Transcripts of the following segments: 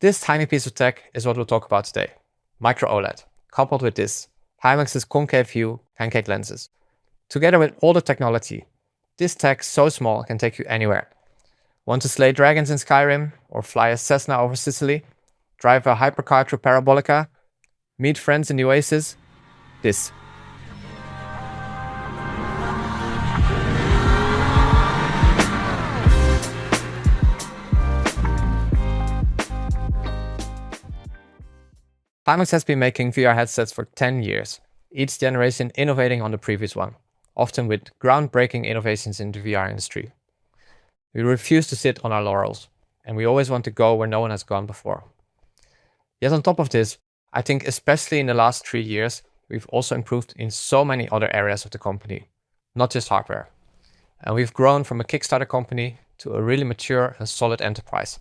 This tiny piece of tech is what we'll talk about today. Micro-OLED, coupled with this, Pimax's concave view pancake lenses. Together with all the technology, this tech so small can take you anywhere. Want to slay dragons in Skyrim, or fly a Cessna over Sicily? Drive a hypercar through Parabolica? Meet friends in the Oasis? This. Pimax has been making VR headsets for 10 years, each generation innovating on the previous one, often with groundbreaking innovations in the VR industry. We refuse to sit on our laurels, and we always want to go where no one has gone before. Yet on top of this, I think especially in the last 3 years, we've also improved in so many other areas of the company, not just hardware. And we've grown from a Kickstarter company to a really mature and solid enterprise.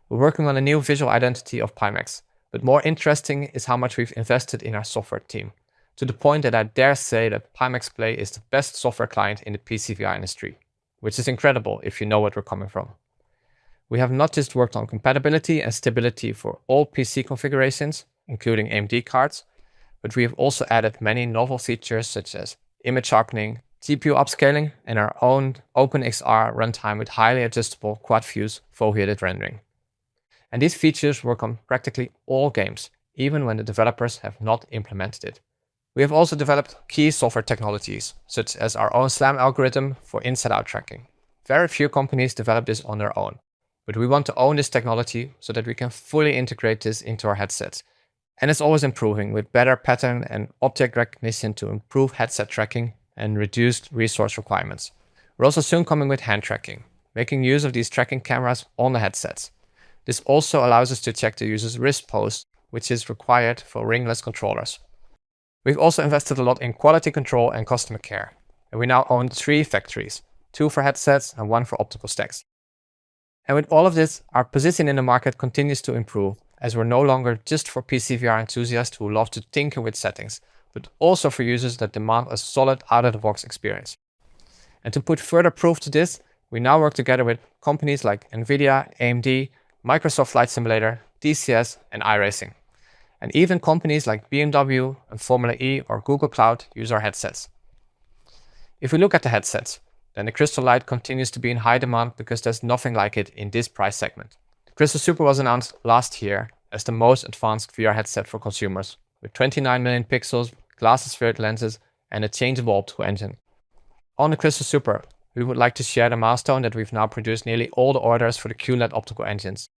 We're working on a new visual identity of Pimax, but more interesting is how much we've invested in our software team, to the point that I dare say that Pimax Play is the best software client in the PC VR industry, which is incredible if you know what we're coming from. We have not just worked on compatibility and stability for all PC configurations, including AMD cards, but we have also added many novel features such as image sharpening, GPU upscaling, and our own OpenMR runtime with highly adjustable quad-fuse foveated rendering. And these features work on practically all games, even when the developers have not implemented it. We have also developed key software technologies, such as our own SLAM algorithm for inside-out tracking. Very few companies develop this on their own, but we want to own this technology so that we can fully integrate this into our headsets. And it's always improving with better pattern and object recognition to improve headset tracking and reduced resource requirements. We're also soon coming with hand tracking, making use of these tracking cameras on the headsets. This also allows us to check the user's wrist pose, which is required for ringless controllers. We've also invested a lot in quality control and customer care, and we now own 3 factories, 2 for headsets and 1 for optical stacks. And with all of this, our position in the market continues to improve, as we're no longer just for PC VR enthusiasts who love to tinker with settings, but also for users that demand a solid out-of-the-box experience. And to put further proof to this, we now work together with companies like NVIDIA, AMD, Microsoft Flight Simulator, DCS, and iRacing. And even companies like BMW and Formula E or Google Cloud use our headsets. If we look at the headsets, then the Crystal Lite continues to be in high demand because there's nothing like it in this price segment. The Crystal Super was announced last year as the most advanced VR headset for consumers, with 29 million pixels, glass spherical lenses, and a changeable optical engine. On the Crystal Super, we would like to share the milestone that we've now produced nearly all the orders for the QLED optical engines.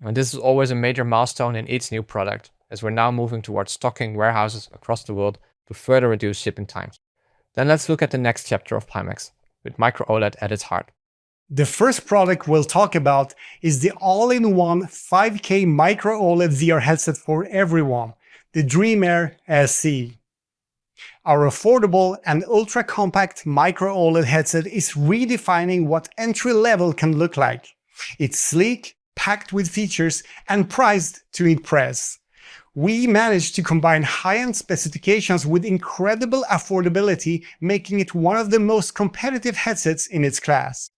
And this is always a major milestone in each new product, as we're now moving towards stocking warehouses across the world to further reduce shipping times. Then let's look at the next chapter of Pimax, with micro-OLED at its heart. The first product we'll talk about is the all-in-one 5K micro-OLED VR headset for everyone, the DreamAir SE. Our affordable and ultra-compact micro-OLED headset is redefining what entry-level can look like. It's sleek, packed with features, and priced to impress. We managed to combine high-end specifications with incredible affordability, making it one of the most competitive headsets in its class.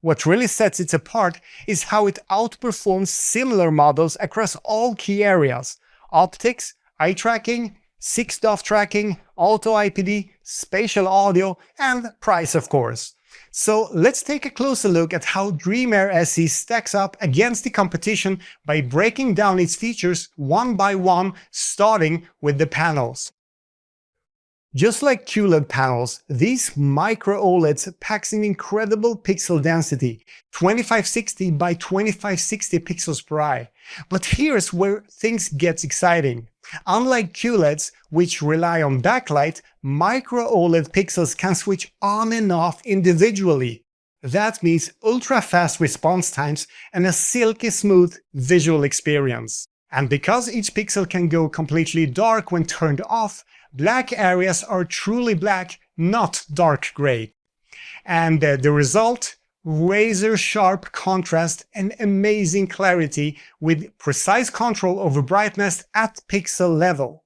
What really sets it apart is how it outperforms similar models across all key areas: optics, eye tracking, 6DoF tracking, auto IPD, spatial audio, and price, of course. So let's take a closer look at how DreamAir SE stacks up against the competition by breaking down its features one by one, starting with the panels. Just like QLED panels, these micro-OLEDs packs an incredible pixel density, 2560 by 2560 pixels per eye. But here's where things get exciting. Unlike QLEDs, which rely on backlight, micro-OLED pixels can switch on and off individually. That means ultra-fast response times and a silky smooth visual experience. And because each pixel can go completely dark when turned off, black areas are truly black, not dark gray. And the result? Razor-sharp contrast and amazing clarity with precise control over brightness at pixel level.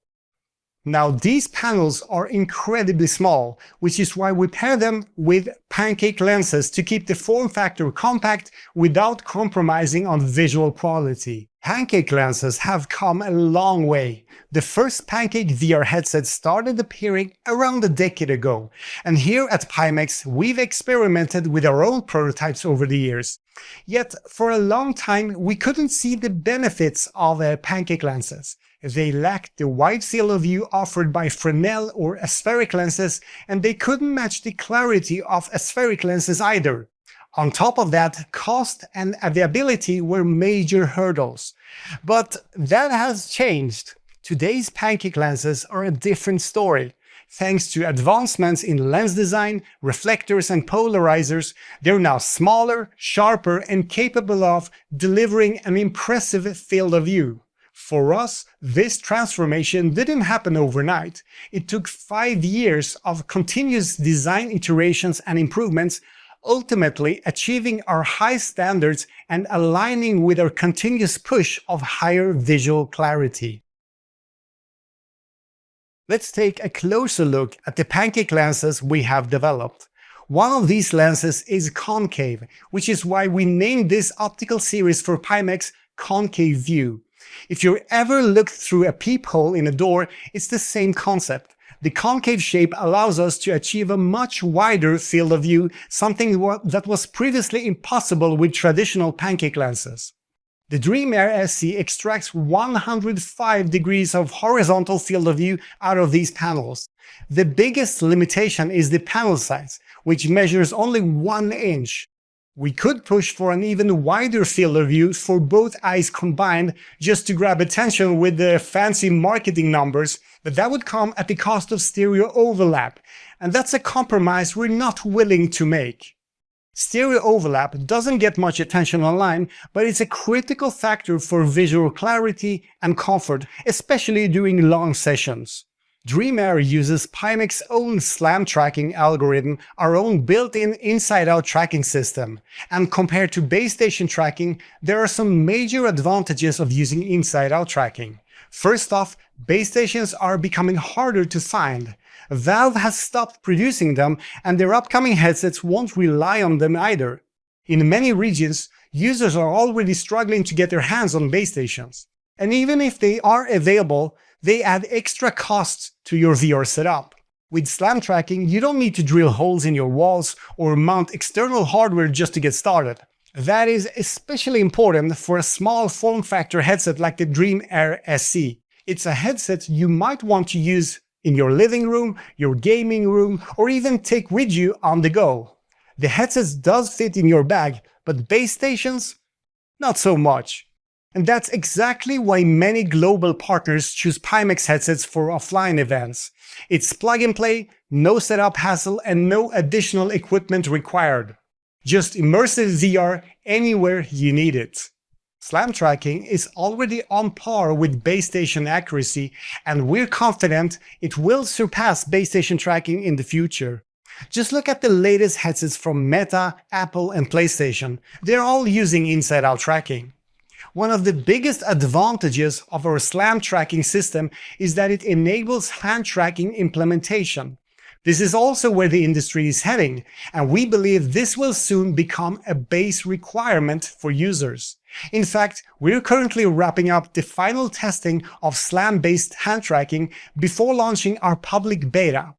Now, these panels are incredibly small, which is why we pair them with pancake lenses to keep the form factor compact without compromising on visual quality. Pancake lenses have come a long way. The first Pancake VR headset started appearing around a decade ago, and here at Pimax we've experimented with our own prototypes over the years. Yet, for a long time we couldn't see the benefits of Pancake lenses. They lacked the wide field of view offered by Fresnel or aspheric lenses, and they couldn't match the clarity of aspheric lenses either. On top of that, cost and availability were major hurdles. But that has changed. Today's Pancake lenses are a different story. Thanks to advancements in lens design, reflectors and polarizers, they're now smaller, sharper and capable of delivering an impressive field of view. For us, this transformation didn't happen overnight. It took 5 years of continuous design iterations and improvements, ultimately achieving our high standards and aligning with our continuous push of higher visual clarity. Let's take a closer look at the Pancake lenses we have developed. One of these lenses is concave, which is why we named this optical series for Pimax Concave View. If you ever looked through a peephole in a door, it's the same concept. The concave shape allows us to achieve a much wider field of view, something that was previously impossible with traditional Pancake lenses. The Dream Air SC extracts 105 degrees of horizontal field of view out of these panels. The biggest limitation is the panel size, which measures only 1 inch. We could push for an even wider field of view for both eyes combined just to grab attention with the fancy marketing numbers, but that would come at the cost of stereo overlap, and that's a compromise we're not willing to make. Stereo overlap doesn't get much attention online, but it's a critical factor for visual clarity and comfort, especially during long sessions. Dream Air uses Pimax's own SLAM tracking algorithm, our own built-in inside-out tracking system. And compared to base station tracking, there are some major advantages of using inside-out tracking. First off, base stations are becoming harder to find. Valve has stopped producing them, and their upcoming headsets won't rely on them either. In many regions, users are already struggling to get their hands on base stations. And even if they are available, they add extra costs to your VR setup. With SLAM tracking, you don't need to drill holes in your walls or mount external hardware just to get started. That is especially important for a small form factor headset like the Dream Air SC. It's a headset you might want to use in your living room, your gaming room, or even take with you on the go. The headset does fit in your bag, but base stations? Not so much. And that's exactly why many global partners choose Pimax headsets for offline events. It's plug and play, no setup hassle, and no additional equipment required. Just immersive VR anywhere you need it. SLAM tracking is already on par with base station accuracy, and we're confident it will surpass base station tracking in the future. Just look at the latest headsets from Meta, Apple, and PlayStation. They're all using inside-out tracking. One of the biggest advantages of our SLAM tracking system is that it enables hand tracking implementation. This is also where the industry is heading, and we believe this will soon become a base requirement for users. In fact, we're currently wrapping up the final testing of SLAM-based hand tracking before launching our public beta.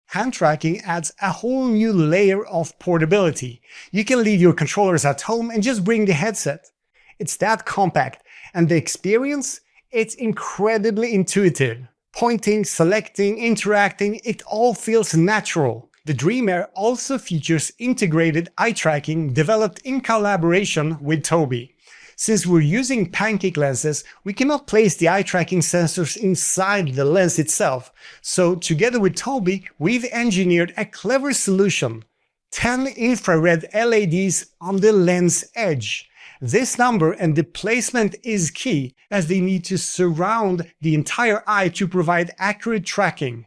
Hand tracking adds a whole new layer of portability. You can leave your controllers at home and just bring the headset. It's that compact, and the experience? It's incredibly intuitive. Pointing, selecting, interacting, it all feels natural. The Dream Air also features integrated eye tracking developed in collaboration with Tobii. Since we're using Pancake lenses, we cannot place the eye tracking sensors inside the lens itself. So together with Tobii, we've engineered a clever solution. 10 infrared LEDs on the lens edge. This number and the placement is key, as they need to surround the entire eye to provide accurate tracking.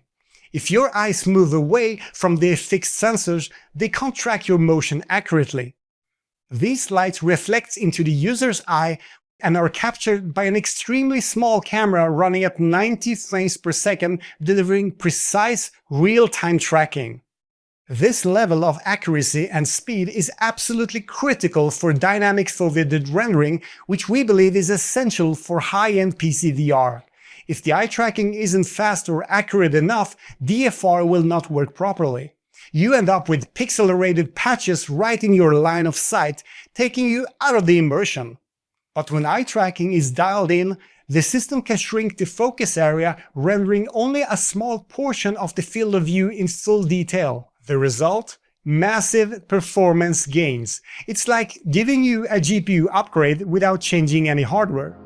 If your eyes move away from the fixed sensors, they can't track your motion accurately. These lights reflect into the user's eye and are captured by an extremely small camera running at 90 frames per second, delivering precise, real-time tracking. This level of accuracy and speed is absolutely critical for dynamic FOV rendering, which we believe is essential for high-end PC VR. If the eye tracking isn't fast or accurate enough, DFR will not work properly. You end up with pixelated patches right in your line of sight, taking you out of the immersion. But when eye tracking is dialed in, the system can shrink the focus area, rendering only a small portion of the field of view in full detail. The result? Massive performance gains. It's like giving you a GPU upgrade without changing any hardware.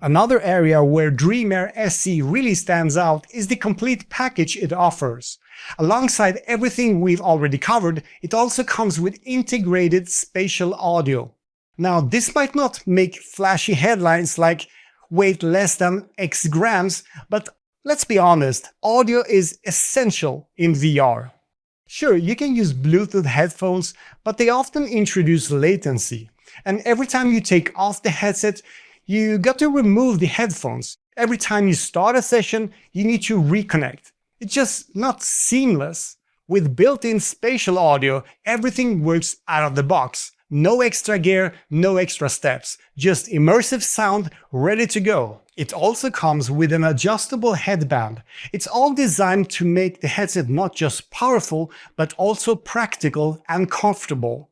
Another area where DreamAir SE really stands out is the complete package it offers. Alongside everything we've already covered, it also comes with integrated spatial audio. Now, this might not make flashy headlines like weight less than X grams, but let's be honest, audio is essential in VR. Sure, you can use Bluetooth headphones, but they often introduce latency. And every time you take off the headset, you got to remove the headphones. Every time you start a session, you need to reconnect. It's just not seamless. With built-in spatial audio, everything works out of the box. No extra gear, no extra steps. Just immersive sound ready to go. It also comes with an adjustable headband. It's all designed to make the headset not just powerful, but also practical and comfortable.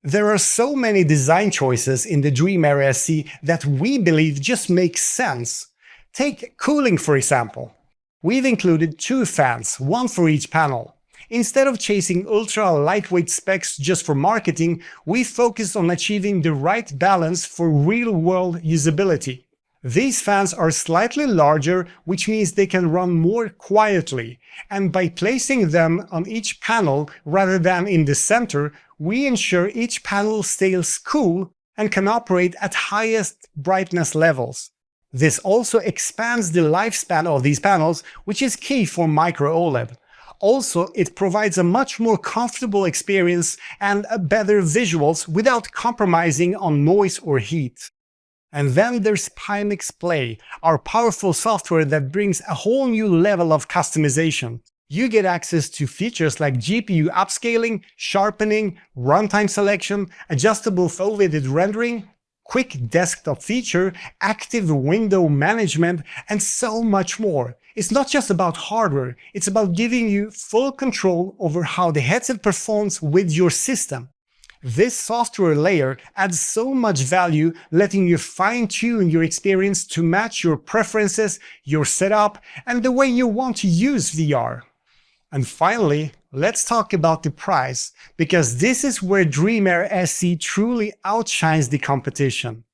There are so many design choices in the DreamAir SE that we believe just make sense. Take cooling for example. We've included 2 fans, one for each panel. Instead of chasing ultra lightweight specs just for marketing, we focus on achieving the right balance for real-world usability. These fans are slightly larger, which means they can run more quietly, and by placing them on each panel rather than in the center, we ensure each panel stays cool and can operate at highest brightness levels. This also expands the lifespan of these panels, which is key for micro-OLED. Also, it provides a much more comfortable experience and better visuals without compromising on noise or heat. And then there's Pimax Play, our powerful software that brings a whole new level of customization. You get access to features like GPU upscaling, sharpening, runtime selection, adjustable FOV rendering, quick desktop feature, active window management, and so much more. It's not just about hardware, it's about giving you full control over how the headset performs with your system. This software layer adds so much value, letting you fine-tune your experience to match your preferences, your setup, and the way you want to use VR. And finally, let's talk about the price, because this is where DreamAir SE truly outshines the competition.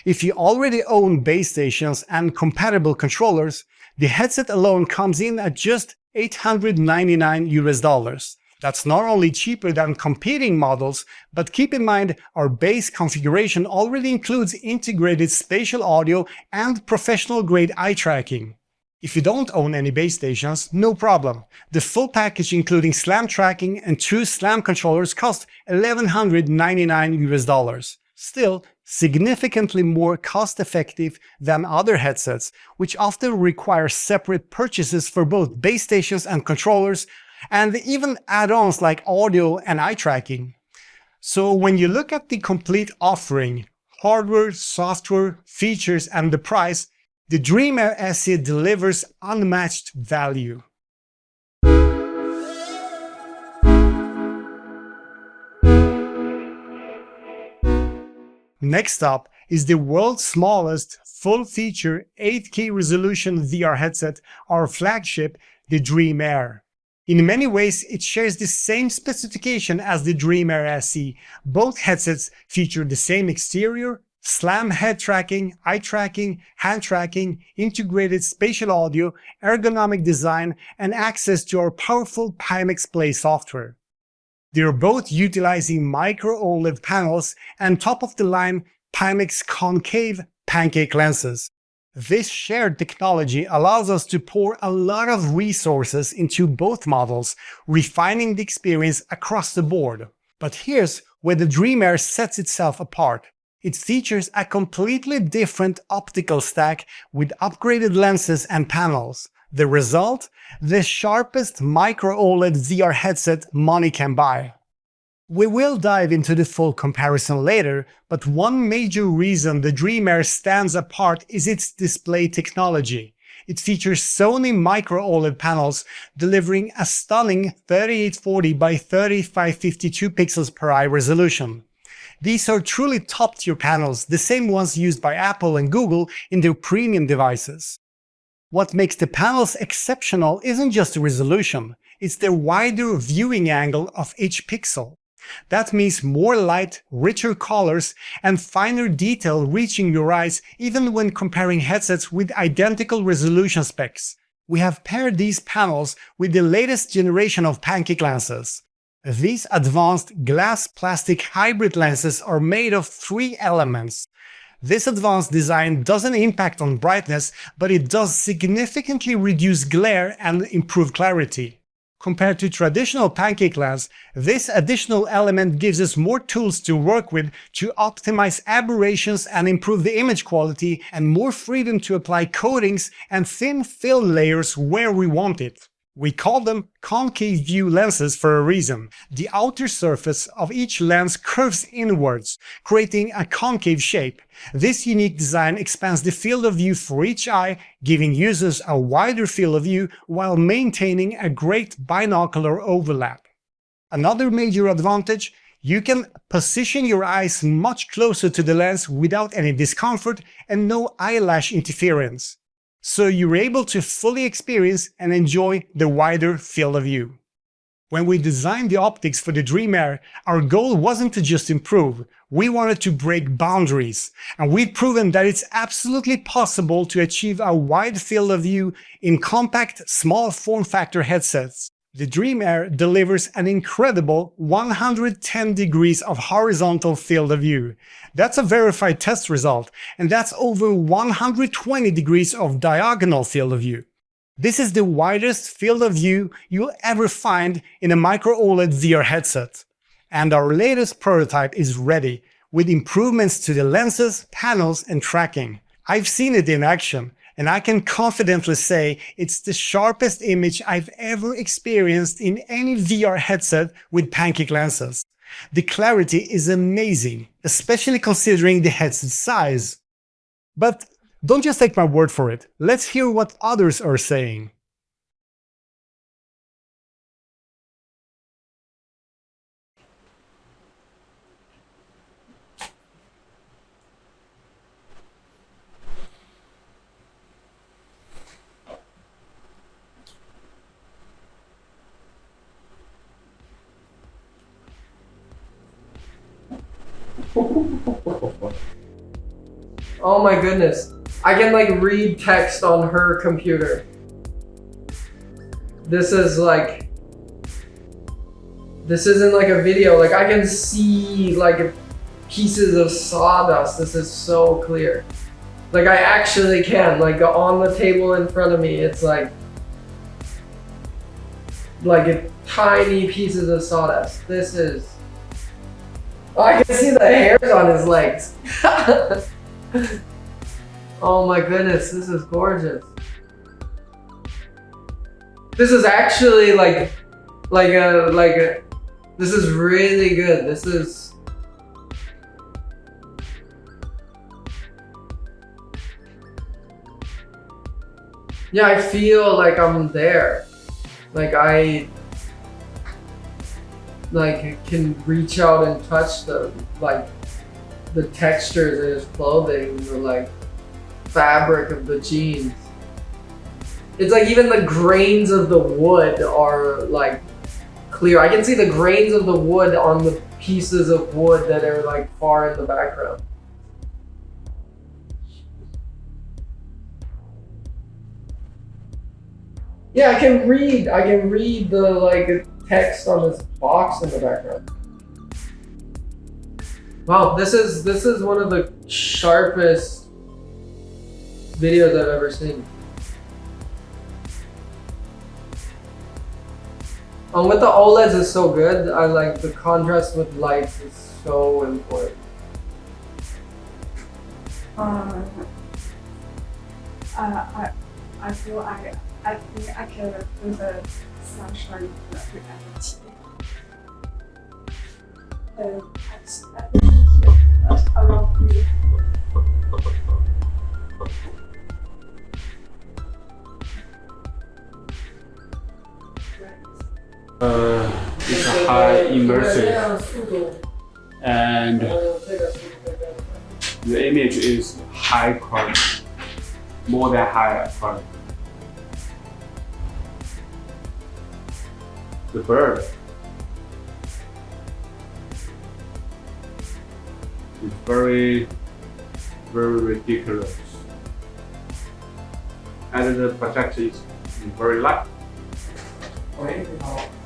If you already own base stations and compatible controllers, the headset alone comes in at just $899. That's not only cheaper than competing models, but keep in mind our base configuration already includes integrated spatial audio and professional-grade eye tracking. If you don't own any base stations, no problem. The full package including SLAM tracking and 2 SLAM controllers cost $1,199. Still, significantly more cost-effective than other headsets, which often require separate purchases for both base stations and controllers, and even add-ons like audio and eye tracking. So when you look at the complete offering, hardware, software, features, and the price, the DreamAir SE delivers unmatched value. Next up is the world's smallest full-feature 8K resolution VR headset, our flagship, the DreamAir. In many ways, it shares the same specification as the DreamAir SE. Both headsets feature the same exterior, SLAM head tracking, eye tracking, hand tracking, integrated spatial audio, ergonomic design, and access to our powerful Pimax Play software. They're both utilizing micro-OLED panels and top-of-the-line Pimax concave pancake lenses. This shared technology allows us to pour a lot of resources into both models, refining the experience across the board. But here's where the Dream Air sets itself apart. It features a completely different optical stack with upgraded lenses and panels. The result? The sharpest micro-OLED VR headset money can buy. We will dive into the full comparison later, but one major reason the Dream Air stands apart is its display technology. It features Sony micro-OLED panels delivering a stunning 3840 by 3552 pixels per eye resolution. These are truly top-tier panels, the same ones used by Apple and Google in their premium devices. What makes the panels exceptional isn't just the resolution, it's the wider viewing angle of each pixel. That means more light, richer colors, and finer detail reaching your eyes even when comparing headsets with identical resolution specs. We have paired these panels with the latest generation of pancake lenses. These advanced glass-plastic hybrid lenses are made of 3 elements. This advanced design doesn't impact on brightness, but it does significantly reduce glare and improve clarity. Compared to traditional pancake lens, this additional element gives us more tools to work with to optimize aberrations and improve the image quality, and more freedom to apply coatings and thin film layers where we want it. We call them concave view lenses for a reason. The outer surface of each lens curves inwards, creating a concave shape. This unique design expands the field of view for each eye, giving users a wider field of view while maintaining a great binocular overlap. Another major advantage: you can position your eyes much closer to the lens without any discomfort and no eyelash interference. So you're able to fully experience and enjoy the wider field of view. When we designed the optics for the Dream Air, our goal wasn't to just improve, we wanted to break boundaries, and we've proven that it's absolutely possible to achieve a wide field of view in compact, small form factor headsets. The Dream Air delivers an incredible 110 degrees of horizontal field of view. That's a verified test result, and that's over 120 degrees of diagonal field of view. This is the widest field of view you'll ever find in a micro-OLED VR headset. And our latest prototype is ready, with improvements to the lenses, panels, and tracking. I've seen it in action, and I can confidently say it's the sharpest image I've ever experienced in any VR headset with pancake lenses. The clarity is amazing, especially considering the headset size. But don't just take my word for it, let's hear what others are saying. Oh my goodness. I can like read text on her computer. This isn't like a video. Like I can see like pieces of sawdust. This is so clear. Like I actually can, like on the table in front of me, it's like tiny pieces of sawdust. This is, oh, I can see the hairs on his legs. Oh my goodness, this is gorgeous. This is actually this is really good. This is, yeah, I feel like I'm there. Like I can reach out and touch the textures in his clothing, the fabric of the jeans. It's like even the grains of the wood are like clear. I can see the grains of the wood on the pieces of wood that are like far in the background. Yeah, I can read the text on this box in the background. Wow, this is one of the sharpest videos I've ever seen. With the OLEDs is so good. I like the contrast with lights is so important. I feel I think I can do the sunshine reality. Around me. It's a high immersive and the image is high quality, more than high quality. The bird is very ridiculous, and the projection is very light.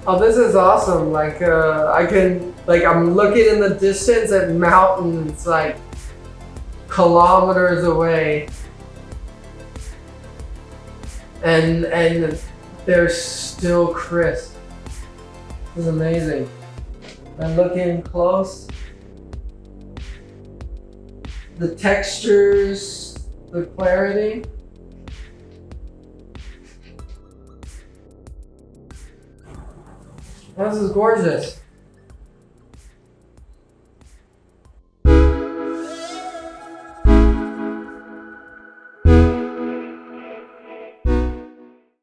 Oh, this is awesome. Like, I'm looking in the distance at mountains, like, kilometers away. And they're still crisp. This is amazing. I'm looking close. The textures, the clarity. This is gorgeous.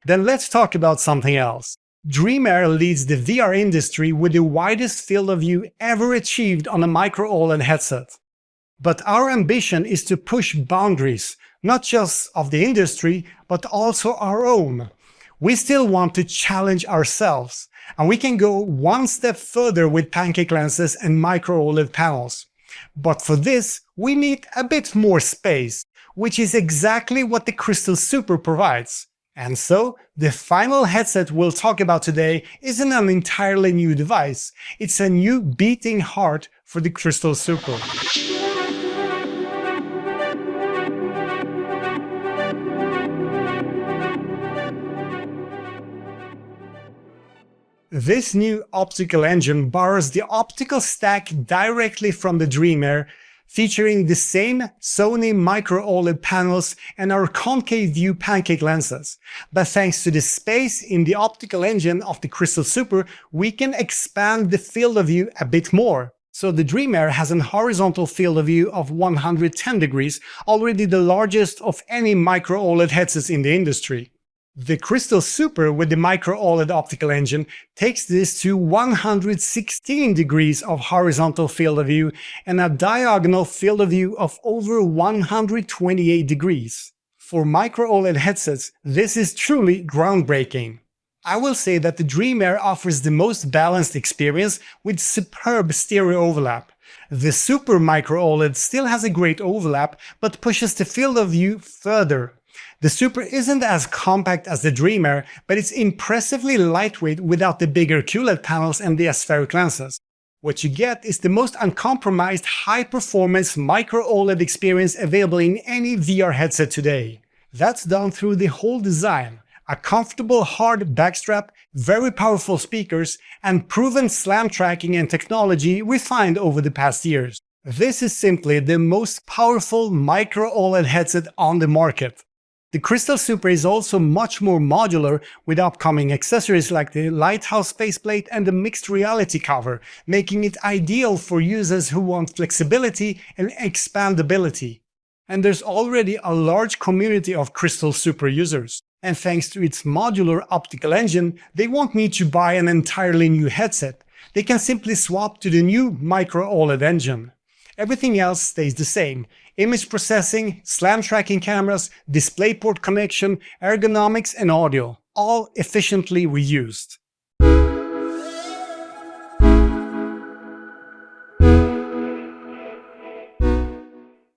Then let's talk about something else. DreamAir leads the VR industry with the widest field of view ever achieved on a micro-OLED headset. But our ambition is to push boundaries, not just of the industry, but also our own. We still want to challenge ourselves, and we can go one step further with pancake lenses and micro-OLED panels. But for this, we need a bit more space, which is exactly what the Crystal Super provides. And so, the final headset we'll talk about today isn't an entirely new device, it's a new beating heart for the Crystal Super. This new optical engine borrows the optical stack directly from the DreamAir, featuring the same Sony micro-OLED panels and our concave view pancake lenses. But thanks to the space in the optical engine of the Crystal Super, we can expand the field of view a bit more. So the DreamAir has an horizontal field of view of 110 degrees, already the largest of any micro-OLED headsets in the industry. The Crystal Super with the micro-OLED optical engine takes this to 116 degrees of horizontal field of view and a diagonal field of view of over 128 degrees. For micro-OLED headsets, this is truly groundbreaking. I will say that the DreamAir offers the most balanced experience with superb stereo overlap. The Super micro-OLED still has a great overlap, but pushes the field of view further. The Super isn't as compact as the DreamAir, but it's impressively lightweight without the bigger QLED panels and the aspheric lenses. What you get is the most uncompromised high-performance micro-OLED experience available in any VR headset today. That's done through the whole design. A comfortable hard backstrap, very powerful speakers, and proven slam tracking and technology refined over the past years. This is simply the most powerful micro-OLED headset on the market. The Crystal Super is also much more modular with upcoming accessories like the Lighthouse faceplate and the mixed reality cover, making it ideal for users who want flexibility and expandability. And there's already a large community of Crystal Super users. And thanks to its modular optical engine, they won't need to buy an entirely new headset. They can simply swap to the new micro-OLED engine. Everything else stays the same. Image processing, slam tracking cameras, DisplayPort connection, ergonomics and audio, all efficiently reused.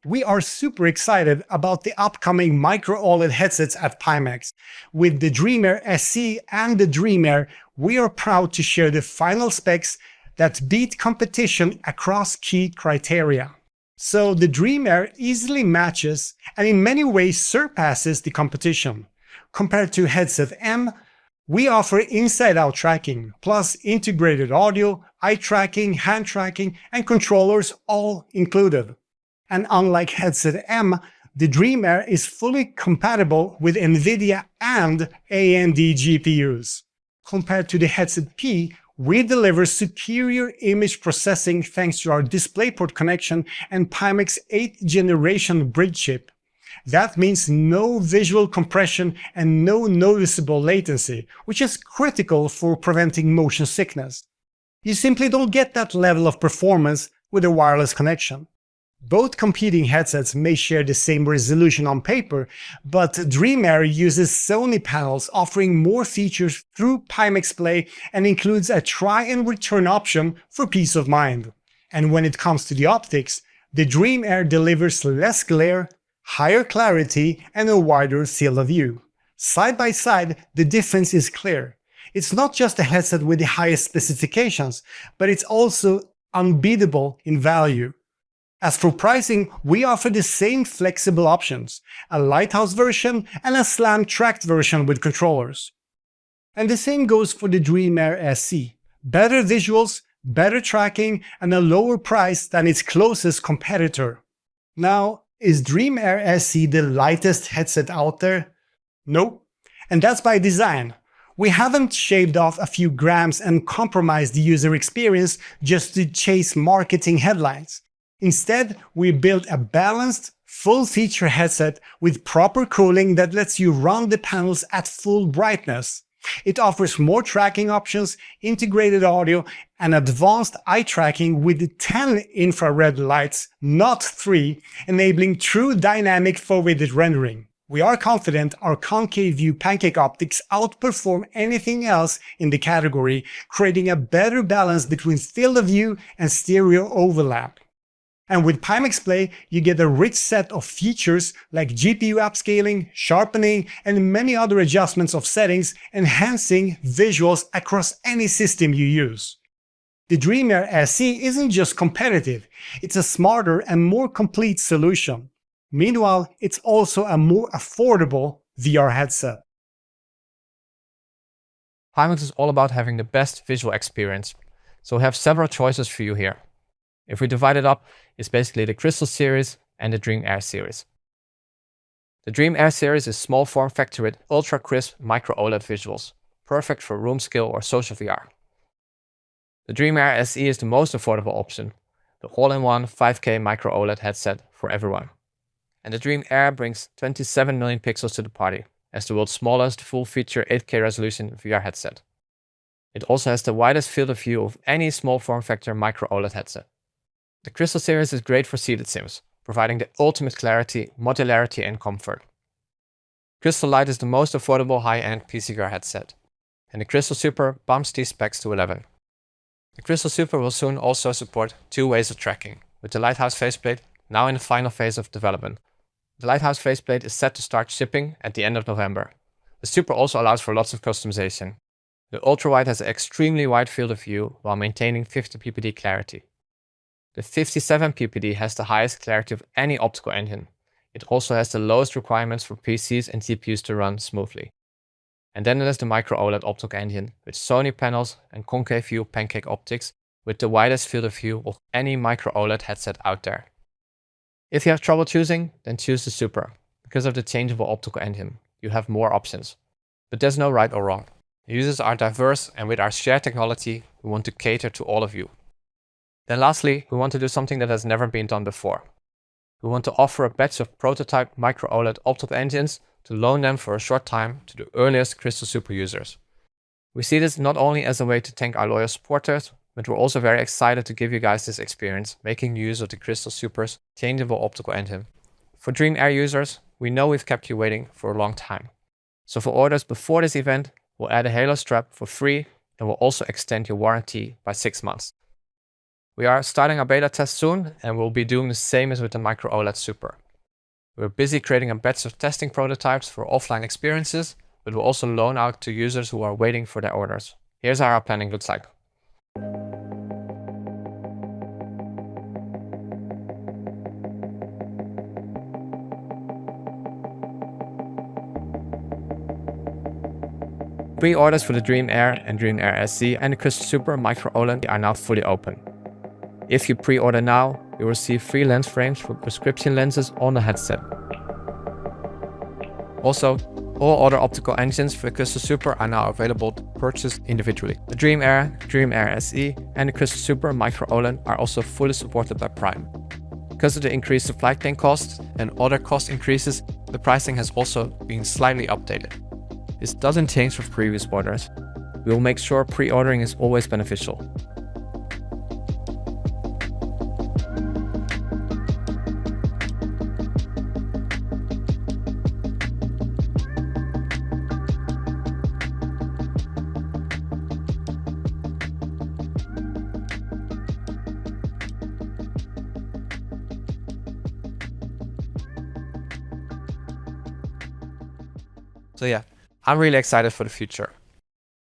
We are super excited about the upcoming micro-OLED headsets at Pimax. With the DreamAir SE and the DreamAir, we are proud to share the final specs that beat competition across key criteria. So the DreamAir easily matches and in many ways surpasses the competition. Compared to headset M, we offer inside-out tracking, plus integrated audio, eye tracking, hand tracking, and controllers all included. And unlike headset M, the DreamAir is fully compatible with NVIDIA and AMD GPUs. Compared to the headset P, we deliver superior image processing thanks to our DisplayPort connection and Pimax 8th generation bridge chip. That means no visual compression and no noticeable latency, which is critical for preventing motion sickness. You simply don't get that level of performance with a wireless connection. Both competing headsets may share the same resolution on paper, but DreamAir uses Sony panels offering more features through Pimax Play and includes a try and return option for peace of mind. And when it comes to the optics, the DreamAir delivers less glare, higher clarity, and a wider field of view. Side by side, the difference is clear. It's not just a headset with the highest specifications, but it's also unbeatable in value. As for pricing, we offer the same flexible options, a Lighthouse version and a slam-tracked version with controllers. And the same goes for the DreamAir SE. Better visuals, better tracking, and a lower price than its closest competitor. Now, is DreamAir SE the lightest headset out there? Nope. And that's by design. We haven't shaved off a few grams and compromised the user experience just to chase marketing headlines. Instead, we built a balanced, full-feature headset with proper cooling that lets you run the panels at full brightness. It offers more tracking options, integrated audio, and advanced eye tracking with 10 infrared lights, not 3, enabling true dynamic forwarded rendering. We are confident our concave view pancake optics outperform anything else in the category, creating a better balance between field of view and stereo overlap. And with Pimax Play, you get a rich set of features like GPU upscaling, sharpening, and many other adjustments of settings, enhancing visuals across any system you use. The DreamAir SE isn't just competitive, it's a smarter and more complete solution. Meanwhile, it's also a more affordable VR headset. Pimax is all about having the best visual experience, so we have several choices for you here. If we divide it up, it's basically the Crystal series and the DreamAir series. The DreamAir series is small form factor with ultra crisp micro-OLED visuals, perfect for room scale or social VR. The DreamAir SE is the most affordable option, the all-in-one 5K micro-OLED headset for everyone. And the DreamAir brings 27 million pixels to the party, as the world's smallest full-feature 8K resolution VR headset. It also has the widest field of view of any small form factor micro-OLED headset. The Crystal series is great for seated sims, providing the ultimate clarity, modularity, and comfort. Crystal Lite is the most affordable high-end PCVR headset, and the Crystal Super bumps these specs to 11. The Crystal Super will soon also support 2 ways of tracking, with the Lighthouse faceplate now in the final phase of development. The Lighthouse faceplate is set to start shipping at the end of November. The Super also allows for lots of customization. The ultra-wide has an extremely wide field of view while maintaining 50 ppd clarity. The 57 ppd has the highest clarity of any optical engine. It also has the lowest requirements for PCs and GPUs to run smoothly. And then there's the micro-OLED optical engine with Sony panels and concave view pancake optics with the widest field of view of any micro-OLED headset out there. If you have trouble choosing, then choose the Super. Because of the changeable optical engine, you have more options. But there's no right or wrong. The users are diverse, and with our shared technology, we want to cater to all of you. Then lastly, we want to do something that has never been done before. We want to offer a batch of prototype micro-OLED optical engines to loan them for a short time to the earliest Crystal Super users. We see this not only as a way to thank our loyal supporters, but we're also very excited to give you guys this experience, making use of the Crystal Super's changeable optical engine. For DreamAir users, we know we've kept you waiting for a long time. So for orders before this event, we'll add a Halo strap for free, and we'll also extend your warranty by 6 months. We are starting our beta test soon, and we'll be doing the same as with the micro-OLED Super. We're busy creating a batch of testing prototypes for offline experiences, but we'll also loan out to users who are waiting for their orders. Here's how our planning looks like. Pre-orders for the Dream Air and Dream Air SE and the Crystal Super micro-OLED are now fully open. If you pre-order now, you'll receive free lens frames for prescription lenses on the headset. Also, all other optical engines for the Crystal Super are now available to purchase individually. The Dream Air SE, and the Crystal Super micro-OLED are also fully supported by Prime. Because of the increased supply chain costs and other cost increases, the pricing has also been slightly updated. This doesn't change from previous orders. We will make sure pre-ordering is always beneficial. So yeah, I'm really excited for the future.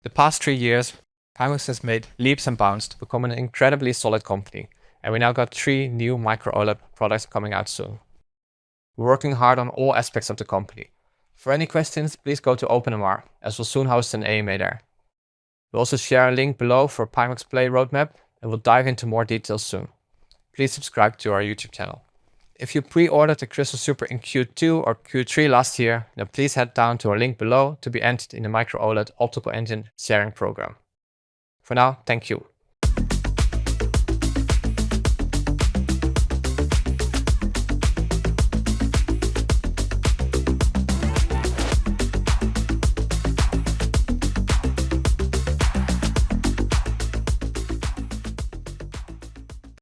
The past 3 years, Pimax has made leaps and bounds to become an incredibly solid company, and we now got 3 new micro-OLED products coming out soon. We're working hard on all aspects of the company. For any questions, please go to OpenMR, as we'll soon host an AMA there. We'll also share a link below for Pimax Play roadmap, and we'll dive into more details soon. Please subscribe to our YouTube channel. If you pre-ordered the Crystal Super in Q2 or Q3 last year, then please head down to our link below to be entered in the micro-OLED optical engine sharing program. For now, thank you.